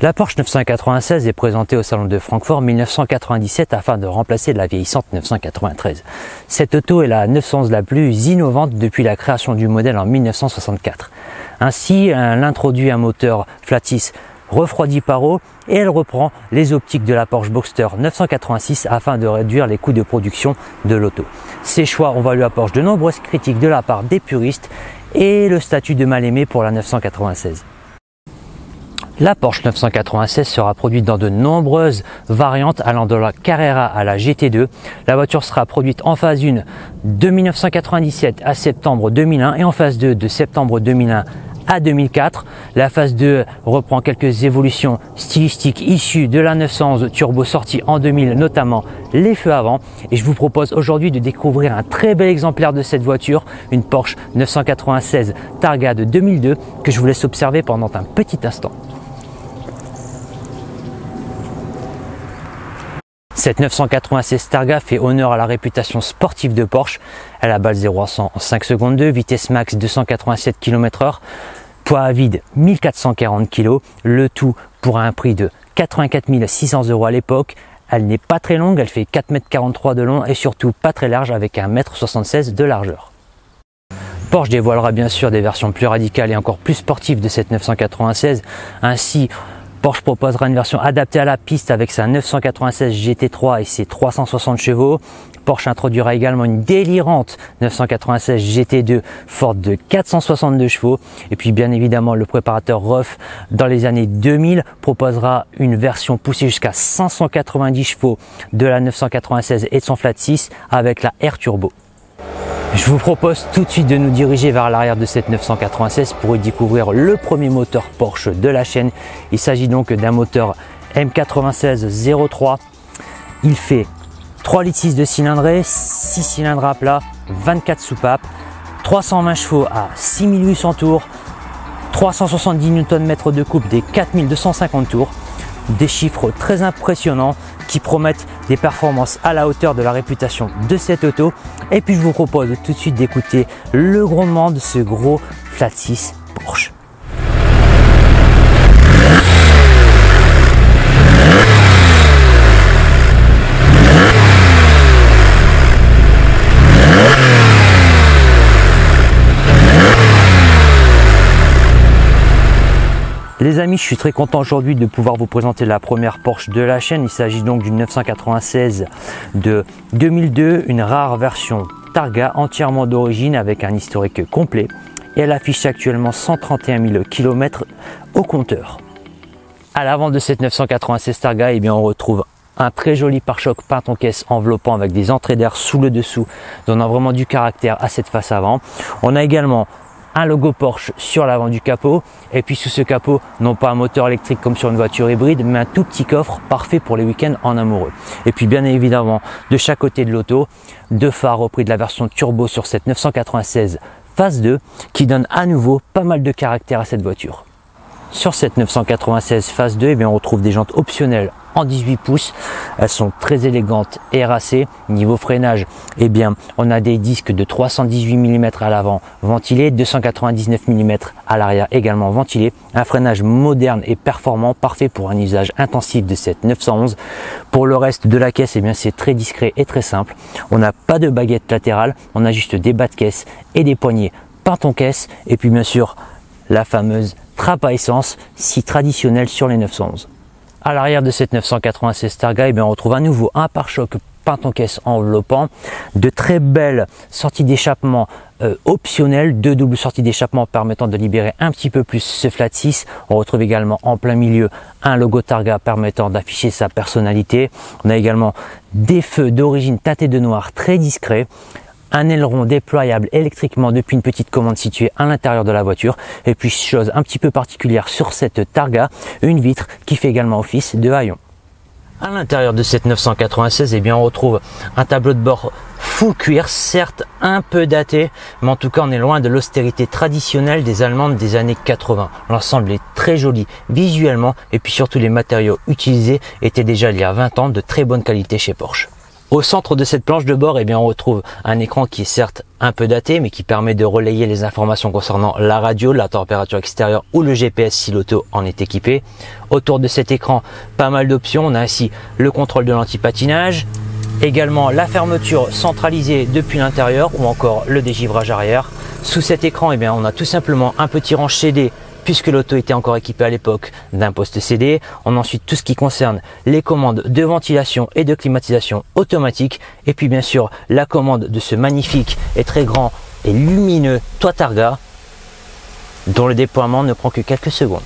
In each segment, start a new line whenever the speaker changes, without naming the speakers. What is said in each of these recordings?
La Porsche 996 est présentée au Salon de Francfort 1997 afin de remplacer la vieillissante 993. Cette auto est la 911 la plus innovante depuis la création du modèle en 1964. Ainsi, elle introduit un moteur flat 6 refroidi par eau et elle reprend les optiques de la Porsche Boxster 986 afin de réduire les coûts de production de l'auto. Ces choix ont valu à Porsche de nombreuses critiques de la part des puristes et le statut de mal aimé pour la 996. La Porsche 996 sera produite dans de nombreuses variantes allant de la Carrera à la GT2. La voiture sera produite en phase 1 de 1997 à septembre 2001 et en phase 2 de septembre 2001 à 2004. La phase 2 reprend quelques évolutions stylistiques issues de la 911 Turbo sortie en 2000, notamment les feux avant. Et je vous propose aujourd'hui de découvrir un très bel exemplaire de cette voiture, une Porsche 996 Targa de 2002 que je vous laisse observer pendant un petit instant. Cette 996 Targa fait honneur à la réputation sportive de Porsche. Elle a balle 0 à 100 en 5 secondes 2, vitesse max 287 km/h, poids à vide 1440 kg, le tout pour un prix de 84 600 € à l'époque. Elle n'est pas très longue, elle fait 4,43 m de long et surtout pas très large avec 1,76 m de largeur. Porsche dévoilera bien sûr des versions plus radicales et encore plus sportives de cette 996. Ainsi, Porsche proposera une version adaptée à la piste avec sa 996 GT3 et ses 360 chevaux. Porsche introduira également une délirante 996 GT2 forte de 462 chevaux. Et puis bien évidemment, le préparateur RUF dans les années 2000 proposera une version poussée jusqu'à 590 chevaux de la 996 et de son flat 6 avec la R Turbo. Je vous propose tout de suite de nous diriger vers l'arrière de cette 996 pour y découvrir le premier moteur Porsche de la chaîne. Il s'agit donc d'un moteur M96 03. Il fait 3,6 litres de cylindrée, 6 cylindres à plat, 24 soupapes, 320 chevaux à 6800 tours, 370 Nm de coupe des 4250 tours. Des chiffres très impressionnants qui promettent des performances à la hauteur de la réputation de cette auto. Et puis je vous propose tout de suite d'écouter le grondement de ce gros flat 6 Porsche. Les amis, je suis très content aujourd'hui de pouvoir vous présenter la première Porsche de la chaîne. Il s'agit donc d'une 996 de 2002, une rare version Targa entièrement d'origine avec un historique complet. Et elle affiche actuellement 131 000 km au compteur. À l'avant de cette 996 Targa, eh bien, on retrouve un très joli pare-choc peint en caisse enveloppant avec des entrées d'air sous le dessous, donnant vraiment du caractère à cette face avant. On a également un logo Porsche sur l'avant du capot et puis sous ce capot, non pas un moteur électrique comme sur une voiture hybride, mais un tout petit coffre parfait pour les week-ends en amoureux. Et puis bien évidemment, de chaque côté de l'auto, deux phares repris de la version turbo sur cette 996 phase 2 qui donne à nouveau pas mal de caractère à cette voiture. Sur cette 996 phase 2, eh bien, on retrouve des jantes optionnelles en 18 pouces. Elles sont très élégantes et racées. Niveau freinage, eh bien, on a des disques de 318 mm à l'avant ventilés, 299 mm à l'arrière également ventilés. Un freinage moderne et performant, parfait pour un usage intensif de cette 911. Pour le reste de la caisse, eh bien, c'est très discret et très simple. On n'a pas de baguette latérale, on a juste des bas de caisse et des poignées peintes en caisse. Et puis bien sûr, la fameuse trappe à essence, si traditionnelle sur les 911. À l'arrière de cette 996 Targa, eh bien, on retrouve à nouveau un pare-choc peint en caisse enveloppant, de très belles sorties d'échappement optionnelles, deux doubles sorties d'échappement permettant de libérer un petit peu plus ce flat 6. On retrouve également en plein milieu un logo Targa permettant d'afficher sa personnalité. On a également des feux d'origine teintés de noir très discrets. Un aileron déployable électriquement depuis une petite commande située à l'intérieur de la voiture. Et puis, chose un petit peu particulière sur cette Targa, une vitre qui fait également office de haillon. À l'intérieur de cette 996, eh bien, on retrouve un tableau de bord full cuir, certes un peu daté, mais en tout cas on est loin de l'austérité traditionnelle des Allemandes des années 80. L'ensemble est très joli visuellement et puis surtout les matériaux utilisés étaient déjà il y a 20 ans de très bonne qualité chez Porsche. Au centre de cette planche de bord, eh bien, on retrouve un écran qui est certes un peu daté, mais qui permet de relayer les informations concernant la radio, la température extérieure ou le GPS si l'auto en est équipée. Autour de cet écran, pas mal d'options. On a ainsi le contrôle de l'anti-patinage, également la fermeture centralisée depuis l'intérieur ou encore le dégivrage arrière. Sous cet écran, eh bien, on a tout simplement un petit range CD, puisque l'auto était encore équipée à l'époque d'un poste CD. On a ensuite tout ce qui concerne les commandes de ventilation et de climatisation automatique. Et puis bien sûr la commande de ce magnifique et très grand et lumineux toit Targa, dont le déploiement ne prend que quelques secondes.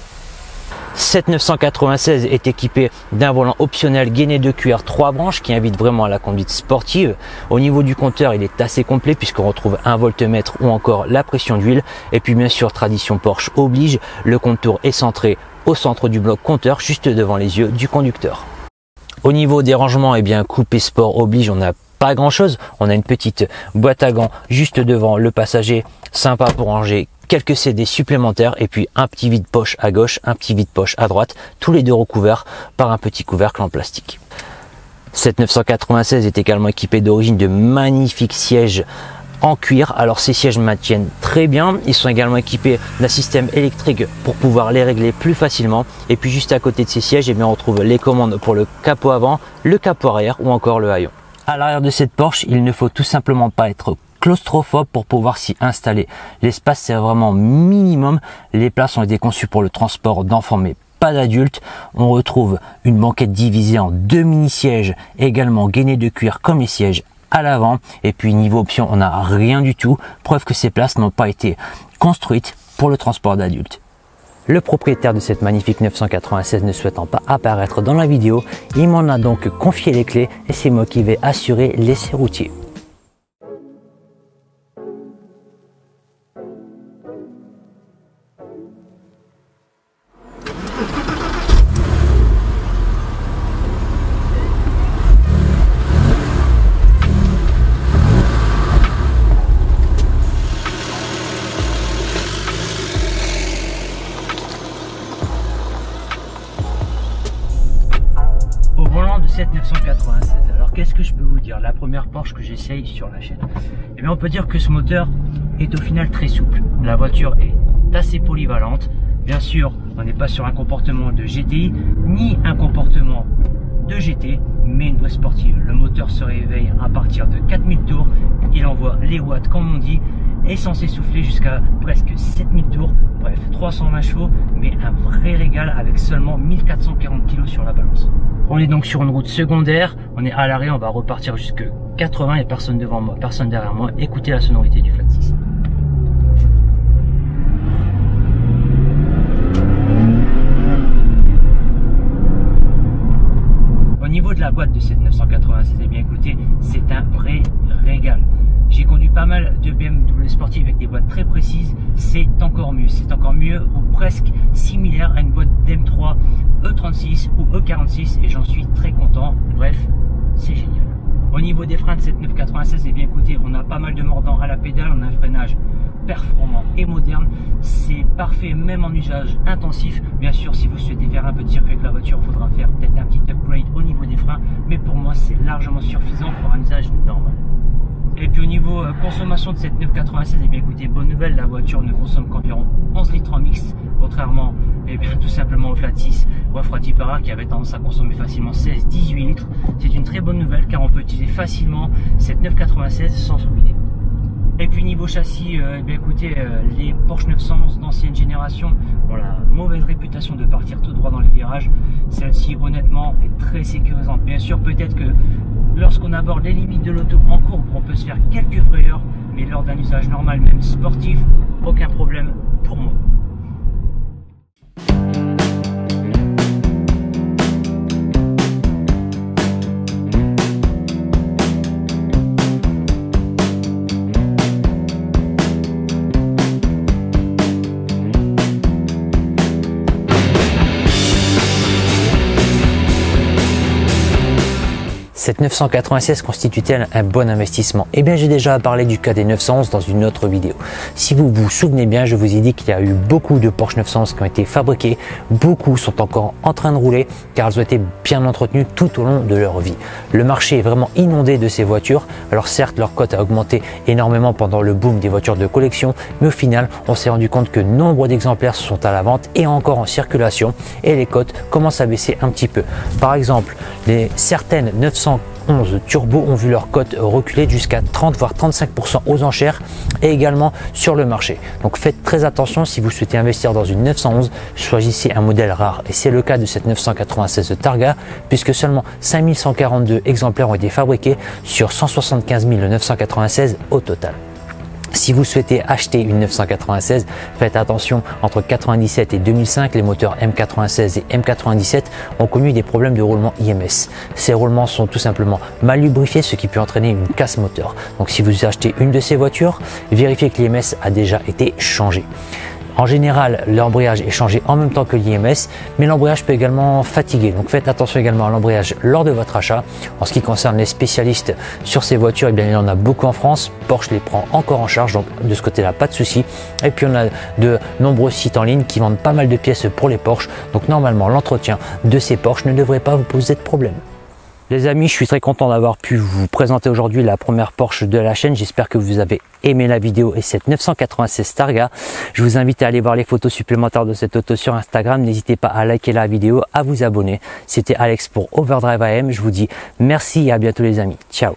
Cette 996 est équipée d'un volant optionnel gainé de cuir 3 branches qui invite vraiment à la conduite sportive. Au niveau du compteur, il est assez complet puisqu'on retrouve un voltmètre ou encore la pression d'huile. Et puis bien sûr, tradition Porsche oblige, le contour est centré au centre du bloc compteur, juste devant les yeux du conducteur. Au niveau des rangements, eh bien, coupé sport oblige, on n'a pas grand chose. On a une petite boîte à gants juste devant le passager, sympa pour ranger quelques CD supplémentaires et puis un petit vide-poche à gauche, un petit vide-poche à droite, tous les deux recouverts par un petit couvercle en plastique. Cette 996 est également équipée d'origine de magnifiques sièges en cuir. Alors ces sièges maintiennent très bien, ils sont également équipés d'un système électrique pour pouvoir les régler plus facilement. Et puis juste à côté de ces sièges, eh bien, on retrouve les commandes pour le capot avant, le capot arrière ou encore le haillon. À l'arrière de cette Porsche, il ne faut tout simplement pas être claustrophobe pour pouvoir s'y installer. L'espace c'est vraiment minimum. Les places ont été conçues pour le transport d'enfants mais pas d'adultes. On retrouve une banquette divisée en 2 mini-sièges également gainés de cuir comme les sièges à l'avant. Et puis niveau option, on n'a rien du tout. Preuve que ces places n'ont pas été construites pour le transport d'adultes. Le propriétaire de cette magnifique 996 ne souhaitant pas apparaître dans la vidéo, il m'en a donc confié les clés et c'est moi qui vais assurer l'essai routier. Cette 996. Alors qu'est-ce que je peux vous dire? La première Porsche que j'essaye sur la chaîne. Eh bien on peut dire que ce moteur est au final très souple. La voiture est assez polyvalente. Bien sûr, on n'est pas sur un comportement de GTI ni un comportement de GT, mais une vraie sportive. Le moteur se réveille à partir de 4000 tours. Il envoie les watts comme on dit, est censé souffler jusqu'à presque 7000 tours. Bref, 320 chevaux, mais un vrai régal avec seulement 1440 kg sur la balance. On est donc sur une route secondaire, on est à l'arrêt, on va repartir jusque 80, il n'y a personne devant moi, personne derrière moi. Écoutez la sonorité du flat 6. Au niveau de la boîte de cette 996, eh bien écoutez, c'est un vrai régal. J'ai conduit pas mal de BMW sportives avec des boîtes très précises, c'est encore mieux ou presque similaire à une boîte d'M3 E36 ou E46 et j'en suis très content. Bref, c'est génial. Au niveau des freins de cette 996, eh bien écoutez, on a pas mal de mordants à la pédale, on a un freinage performant et moderne, c'est parfait même en usage intensif. Bien sûr, si vous souhaitez faire un peu de circuit avec la voiture, il faudra faire peut-être un petit upgrade au niveau des freins, mais pour moi c'est largement suffisant pour un usage normal. Et puis au niveau consommation de cette 996, eh bien écoutez, bonne nouvelle, la voiture ne consomme qu'environ 11 litres en mix, contrairement tout simplement au flat 6 refroidi par air qui avait tendance à consommer facilement 16-18 litres. C'est une très bonne nouvelle car on peut utiliser facilement cette 996 sans se ruiner. Et puis niveau châssis, eh bien écoutez, les Porsche 911 d'ancienne génération ont la mauvaise réputation de partir tout droit dans les virages. Celle-ci honnêtement est très sécurisante. Bien sûr, peut-être que lorsqu'on aborde les limites de l'auto en courbe, on peut se faire quelques frayeurs, mais lors d'un usage normal, même sportif, aucun problème pour moi. cette 996 constitue-t-elle un bon investissement? Eh bien, j'ai déjà parlé du cas des 911 dans une autre vidéo. Si vous vous souvenez bien, je vous ai dit qu'il y a eu beaucoup de Porsche 911 qui ont été fabriqués. Beaucoup sont encore en train de rouler car elles ont été bien entretenues tout au long de leur vie. Le marché est vraiment inondé de ces voitures. Alors certes, leur cote a augmenté énormément pendant le boom des voitures de collection, mais au final, on s'est rendu compte que nombre d'exemplaires sont à la vente et encore en circulation et les cotes commencent à baisser un petit peu. Par exemple, certaines 911 Turbo ont vu leur cote reculer jusqu'à 30 voire 35% aux enchères et également sur le marché. Donc faites très attention si vous souhaitez investir dans une 911, choisissez un modèle rare et c'est le cas de cette 996 Targa puisque seulement 5142 exemplaires ont été fabriqués sur 175 996 au total. Si vous souhaitez acheter une 996, faites attention, entre 97 et 2005, les moteurs M96 et M97 ont connu des problèmes de roulement IMS. Ces roulements sont tout simplement mal lubrifiés, ce qui peut entraîner une casse moteur. Donc si vous achetez une de ces voitures, vérifiez que l'IMS a déjà été changé. En général, l'embrayage est changé en même temps que l'IMS, mais l'embrayage peut également fatiguer. Donc faites attention également à l'embrayage lors de votre achat. En ce qui concerne les spécialistes sur ces voitures, eh bien, il y en a beaucoup en France. Porsche les prend encore en charge, donc de ce côté-là, pas de souci. Et puis on a de nombreux sites en ligne qui vendent pas mal de pièces pour les Porsche. Donc normalement, l'entretien de ces Porsche ne devrait pas vous poser de problème. Les amis, je suis très content d'avoir pu vous présenter aujourd'hui la première Porsche de la chaîne. J'espère que vous avez aimé la vidéo et cette 996 Targa. Je vous invite à aller voir les photos supplémentaires de cette auto sur Instagram. N'hésitez pas à liker la vidéo, à vous abonner. C'était Alex pour Overdrive AM. Je vous dis merci et à bientôt les amis. Ciao.